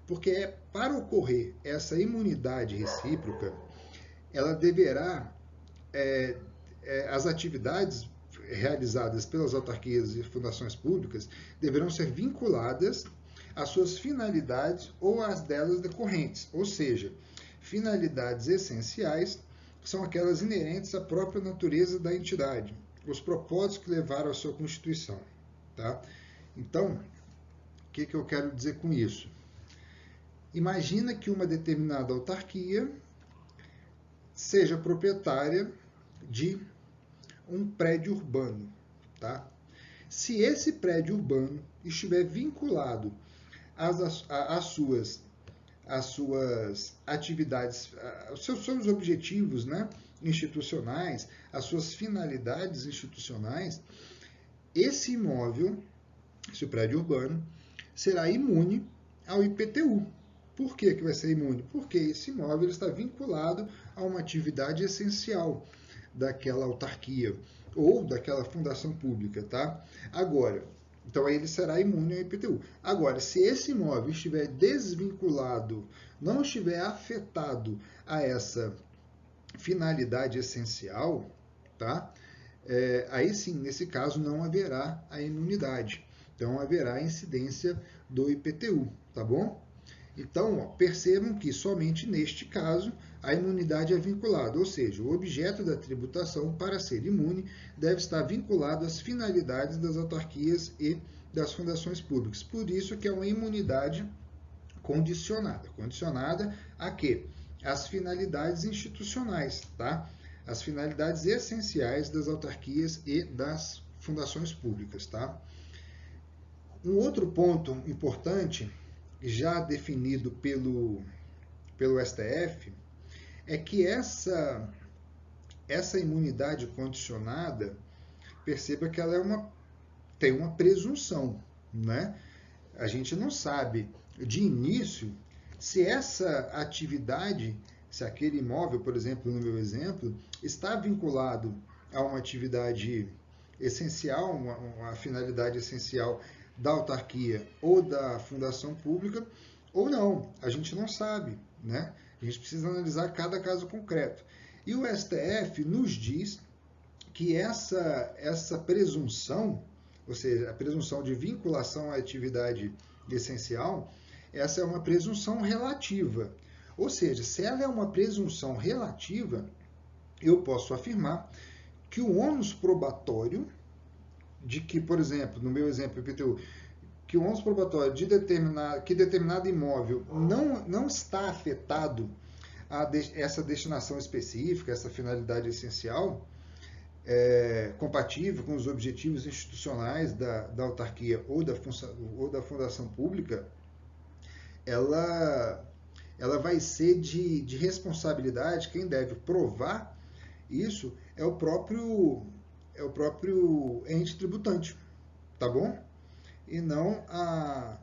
Porque para ocorrer essa imunidade recíproca, ela deverá, as atividades realizadas pelas autarquias e fundações públicas deverão ser vinculadas às suas finalidades ou às delas decorrentes, ou seja, finalidades essenciais são aquelas inerentes à própria natureza da entidade, os propósitos que levaram à sua constituição. Tá? Então, o que eu quero dizer com isso? Imagina que uma determinada autarquia seja proprietária de um prédio urbano. Tá? Se esse prédio urbano estiver vinculado às suas atividades, aos seus objetivos, né, institucionais, às suas finalidades institucionais, esse imóvel, esse prédio urbano, será imune ao IPTU. Por que vai ser imune? Porque esse imóvel está vinculado a uma atividade essencial daquela autarquia ou daquela fundação pública, tá? Agora, então aí ele será imune ao IPTU. Agora, se esse imóvel estiver desvinculado, não estiver afetado a essa finalidade essencial, tá? Aí sim, nesse caso, não haverá a imunidade. Então, haverá a incidência do IPTU, tá bom? Então, percebam que somente neste caso a imunidade é vinculada, ou seja, o objeto da tributação, para ser imune, deve estar vinculado às finalidades das autarquias e das fundações públicas. Por isso que é uma imunidade condicionada. Condicionada a quê? As finalidades institucionais, tá? As finalidades essenciais das autarquias e das fundações públicas, tá? Um outro ponto importante, já definido pelo STF, é que essa imunidade condicionada, perceba que ela tem uma presunção, né? A gente não sabe de início se essa atividade, se aquele imóvel, por exemplo, no meu exemplo, está vinculado a uma atividade essencial, uma finalidade essencial da autarquia ou da fundação pública, ou não. A gente não sabe, né? A gente precisa analisar cada caso concreto. E o STF nos diz que essa presunção, ou seja, a presunção de vinculação à atividade essencial, essa é uma presunção relativa. Ou seja, se ela é uma presunção relativa, eu posso afirmar que o ônus probatório de que, por exemplo, no meu exemplo IPTU, que o ônus probatório que determinado imóvel não está afetado a essa destinação específica, essa finalidade essencial, compatível com os objetivos institucionais da autarquia ou da fundação pública, ela vai ser de responsabilidade. Quem deve provar isso é o próprio ente tributante, tá bom? E não a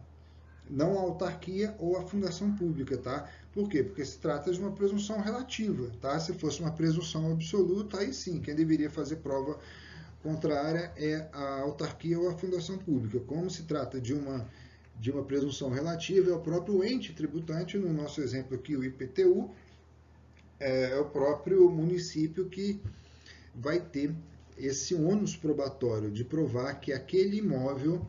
autarquia ou a fundação pública, tá? Por quê? Porque se trata de uma presunção relativa, tá? Se fosse uma presunção absoluta, aí sim, quem deveria fazer prova contrária é a autarquia ou a fundação pública. Como se trata de uma presunção relativa, é o próprio ente tributante, no nosso exemplo aqui, o IPTU, é o próprio município que vai ter esse ônus probatório de provar que aquele imóvel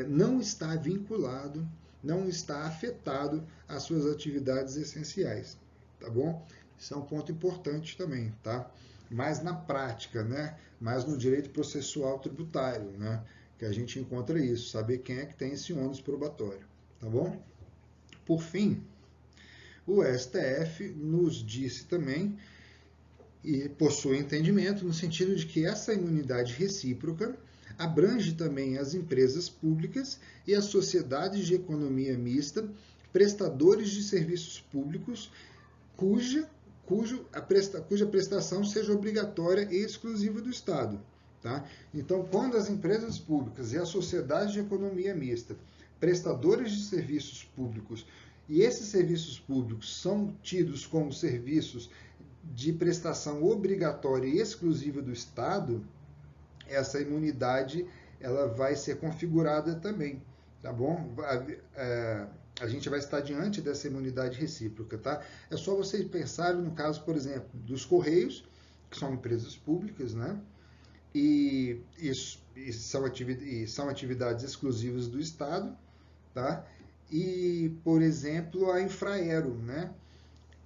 não está vinculado, não está afetado às suas atividades essenciais, tá bom? Isso é um ponto importante também, tá? Mas na prática, né? Mais no direito processual tributário, né? Que a gente encontra isso, saber quem é que tem esse ônus probatório, tá bom? Por fim, o STF nos disse também, e possui entendimento, no sentido de que essa imunidade recíproca abrange também as empresas públicas e as sociedades de economia mista, prestadores de serviços públicos, cuja prestação seja obrigatória e exclusiva do Estado. Tá? Então, quando as empresas públicas e as sociedades de economia mista, prestadores de serviços públicos, e esses serviços públicos são tidos como serviços de prestação obrigatória e exclusiva do Estado, essa imunidade ela vai ser configurada também, tá bom? A gente vai estar diante dessa imunidade recíproca, tá? É só vocês pensarem no caso, por exemplo, dos Correios, que são empresas públicas, né? E são atividades exclusivas do Estado, tá? E, por exemplo, a Infraero, né?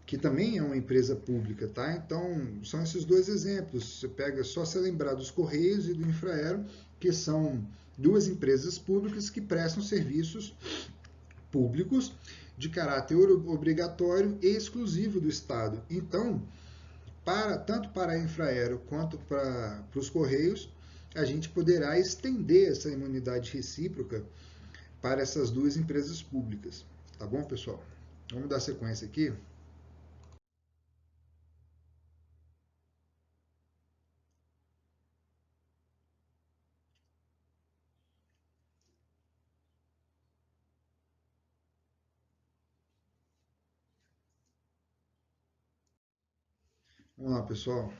que também é uma empresa pública, tá? Então, são esses dois exemplos. Você pega só se lembrar dos Correios e do Infraero, que são duas empresas públicas que prestam serviços públicos de caráter obrigatório e exclusivo do Estado. Então, tanto para a Infraero quanto para os Correios, a gente poderá estender essa imunidade recíproca para essas duas empresas públicas. Tá bom, pessoal? Vamos dar sequência aqui. Vamos lá, pessoal.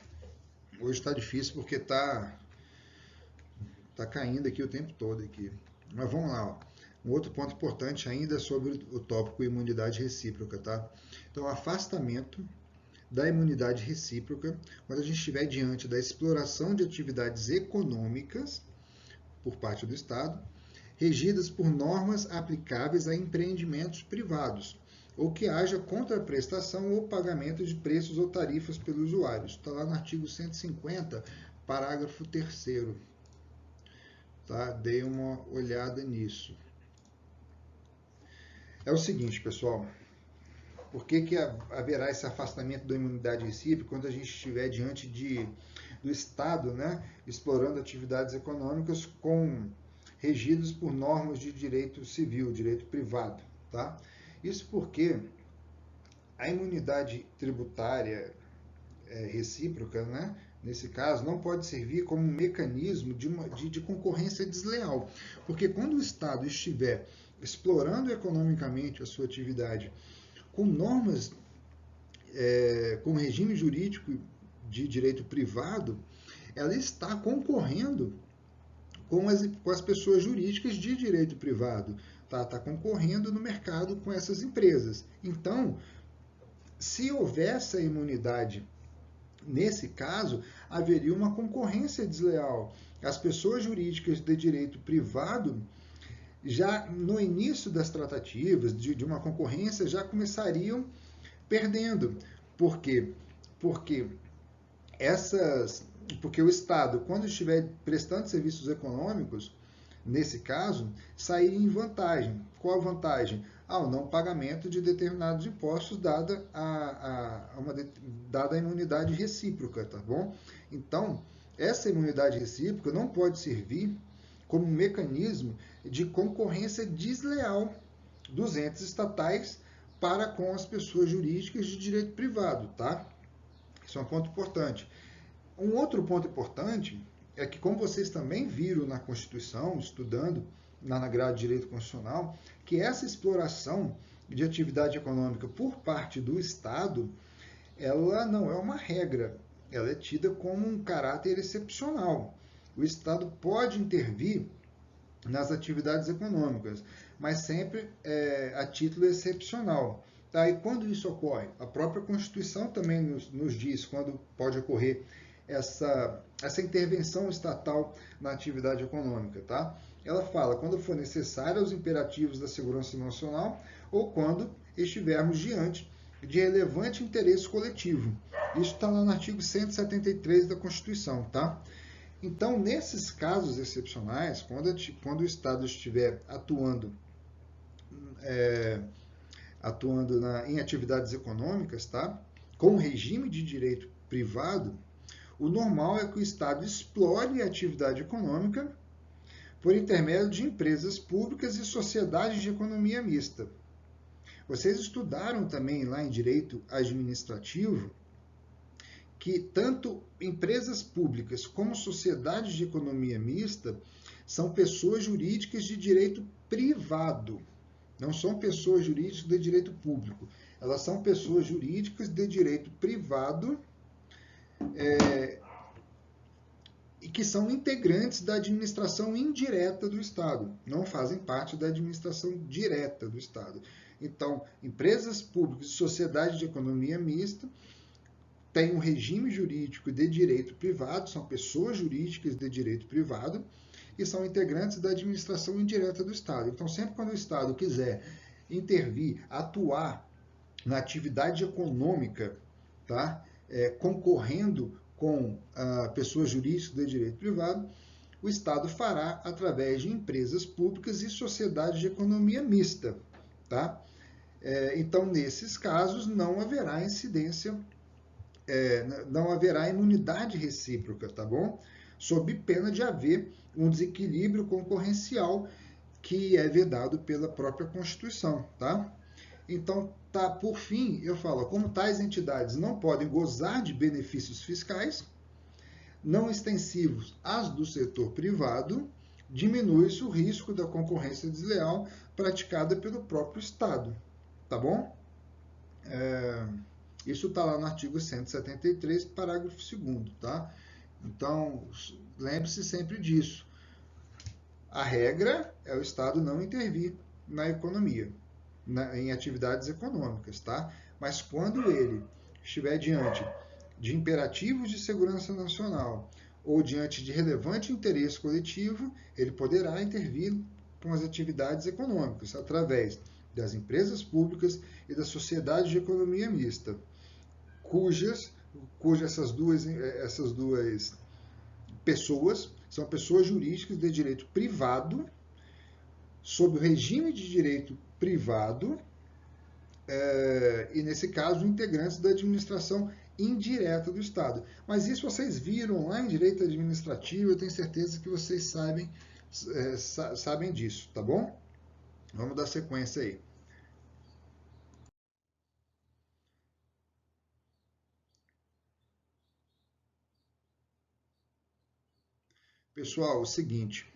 Hoje está difícil porque tá caindo aqui o tempo todo aqui. Mas vamos lá, ó. Um outro ponto importante ainda é sobre o tópico imunidade recíproca, tá? Então, afastamento da imunidade recíproca quando a gente estiver diante da exploração de atividades econômicas por parte do Estado, regidas por normas aplicáveis a empreendimentos privados, ou que haja contraprestação ou pagamento de preços ou tarifas pelos usuários. Está lá no artigo 150, parágrafo 3º. Tá? Dei uma olhada nisso. É o seguinte, pessoal. Por que haverá esse afastamento da imunidade recíproca quando a gente estiver diante do Estado, né, explorando atividades econômicas regidas por normas de direito civil, direito privado? Tá? Isso porque a imunidade tributária recíproca, né, nesse caso, não pode servir como um mecanismo de concorrência desleal. Porque quando o Estado estiver explorando economicamente a sua atividade com normas, com regime jurídico de direito privado, ela está concorrendo com as pessoas jurídicas de direito privado. Está concorrendo no mercado com essas empresas. Então, se houver essa imunidade, nesse caso, haveria uma concorrência desleal. As pessoas jurídicas de direito privado, já no início das tratativas de uma concorrência, já começariam perdendo. Por quê? Porque o Estado, quando estiver prestando serviços econômicos, nesse caso, sairia em vantagem. Qual a vantagem? O não pagamento de determinados impostos, dada a imunidade recíproca, tá bom? Então, essa imunidade recíproca não pode servir como um mecanismo de concorrência desleal dos entes estatais para com as pessoas jurídicas de direito privado, tá? Isso é um ponto importante. Um outro ponto importante é que, como vocês também viram na Constituição, estudando na grade de Direito Constitucional, que essa exploração de atividade econômica por parte do Estado, ela não é uma regra, ela é tida como um caráter excepcional. O Estado pode intervir nas atividades econômicas, mas sempre a título excepcional. Tá? E quando isso ocorre? A própria Constituição também nos diz quando pode ocorrer essa intervenção estatal na atividade econômica. Tá? Ela fala quando for necessário aos imperativos da segurança nacional ou quando estivermos diante de relevante interesse coletivo. Isso está lá no artigo 173 da Constituição. Tá? Então, nesses casos excepcionais, quando o Estado estiver atuando em atividades econômicas, tá? Com regime de direito privado, o normal é que o Estado explore a atividade econômica por intermédio de empresas públicas e sociedades de economia mista. Vocês estudaram também lá em direito administrativo que tanto empresas públicas como sociedades de economia mista são pessoas jurídicas de direito privado. Não são pessoas jurídicas de direito público. Elas são pessoas jurídicas de direito privado e que são integrantes da administração indireta do Estado. Não fazem parte da administração direta do Estado. Então, empresas públicas e sociedades de economia mista têm um regime jurídico de direito privado, são pessoas jurídicas de direito privado, e são integrantes da administração indireta do Estado. Então, sempre quando o Estado quiser intervir, atuar na atividade econômica, tá? Concorrendo com pessoas jurídicas de direito privado, o Estado fará através de empresas públicas e sociedades de economia mista, tá? Então, nesses casos, não haverá incidência, não haverá imunidade recíproca, tá bom? Sob pena de haver um desequilíbrio concorrencial que é vedado pela própria Constituição, tá? Então, tá, por fim, eu falo, como tais entidades não podem gozar de benefícios fiscais não extensivos às do setor privado, diminui-se o risco da concorrência desleal praticada pelo próprio Estado, tá bom? Isso está lá no artigo 173, parágrafo 2º, tá? Então, lembre-se sempre disso. A regra é o Estado não intervir na economia, em atividades econômicas, tá? Mas quando ele estiver diante de imperativos de segurança nacional ou diante de relevante interesse coletivo, ele poderá intervir com as atividades econômicas através das empresas públicas e da sociedade de economia mista, cujas essas duas pessoas são pessoas jurídicas de direito privado, sob o regime de direito privado, e nesse caso, integrantes da administração indireta do Estado. Mas isso vocês viram lá em direito administrativo, eu tenho certeza que vocês sabem disso, tá bom? Vamos dar sequência aí. Pessoal, o seguinte,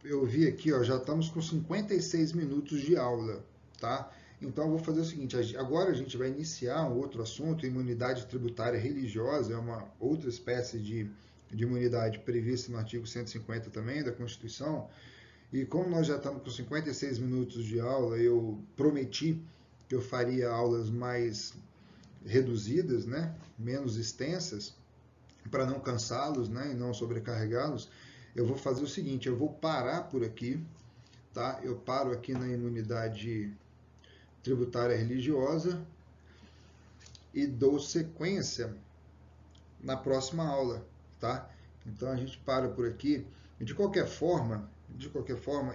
eu vi aqui, ó, já estamos com 56 minutos de aula, tá? Então, eu vou fazer o seguinte, agora a gente vai iniciar um outro assunto, imunidade tributária religiosa, é uma outra espécie de imunidade prevista no artigo 150 também da Constituição, e como nós já estamos com 56 minutos de aula, eu prometi que eu faria aulas mais reduzidas, né, menos extensas, para não cansá-los, né, e não sobrecarregá-los. Eu vou fazer o seguinte, eu vou parar por aqui, tá? Eu paro aqui na imunidade tributária religiosa e dou sequência na próxima aula, tá? Então a gente para por aqui. De qualquer forma,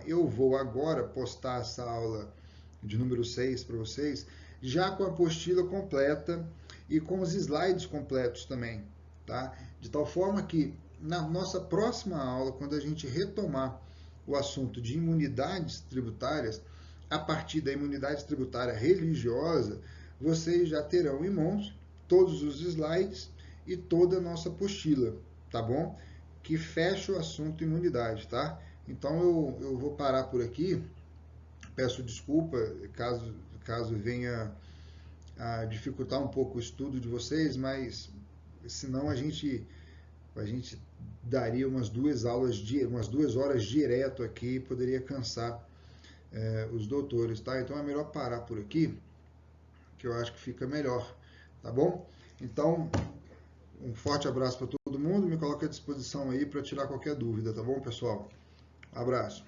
eu vou agora postar essa aula de número 6 para vocês, já com a apostila completa e com os slides completos também, tá? De tal forma que na nossa próxima aula, quando a gente retomar o assunto de imunidades tributárias, a partir da imunidade tributária religiosa, vocês já terão em mãos todos os slides e toda a nossa apostila, tá bom? Que fecha o assunto imunidade, tá? Então eu vou parar por aqui, peço desculpa caso venha a dificultar um pouco o estudo de vocês, mas senão a gente daria umas 2 horas direto aqui, poderia cansar os doutores, tá? Então é melhor parar por aqui, que eu acho que fica melhor, tá bom? Então, um forte abraço para todo mundo, me coloque à disposição aí para tirar qualquer dúvida, tá bom, pessoal? Abraço.